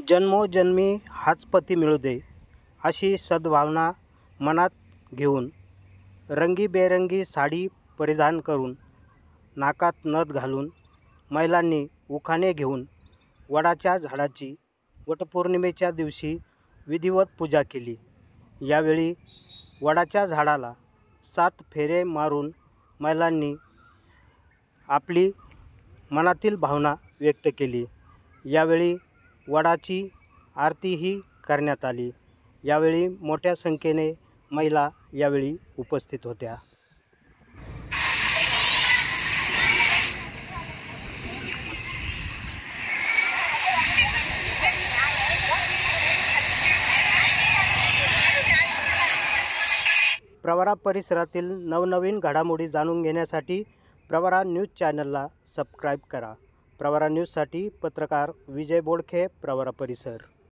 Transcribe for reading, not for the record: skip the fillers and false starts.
जन्मोजन्मी हाच पती मिळू दे अशी सद्भावना मनात घेऊन रंगीबेरंगी साडी परिधान करून नाकात नथ घालून महिलांनी उखाणे घेऊन वडाच्या झाडाची वटपौर्णिमेच्या दिवशी विधिवत पूजा केली। यावेळी वडाच्या झाडाला 7 फेरे मारून महिलांनी आपली मनातील भावना व्यक्त केली। यावेळी वडाची आरतीही करण्यात आली। यावेळी मोठ्या संख्येने महिला यावेळी उपस्थित होत्या। प्रवरा परिसरातील नवनवीन घडामोडी जाणून घेण्यासाठी प्रवरा न्यूज चॅनलला सबस्क्राईब करा। प्रवरा न्यूजसाठी पत्रकार विजय बोडखे, प्रवरा परिसर।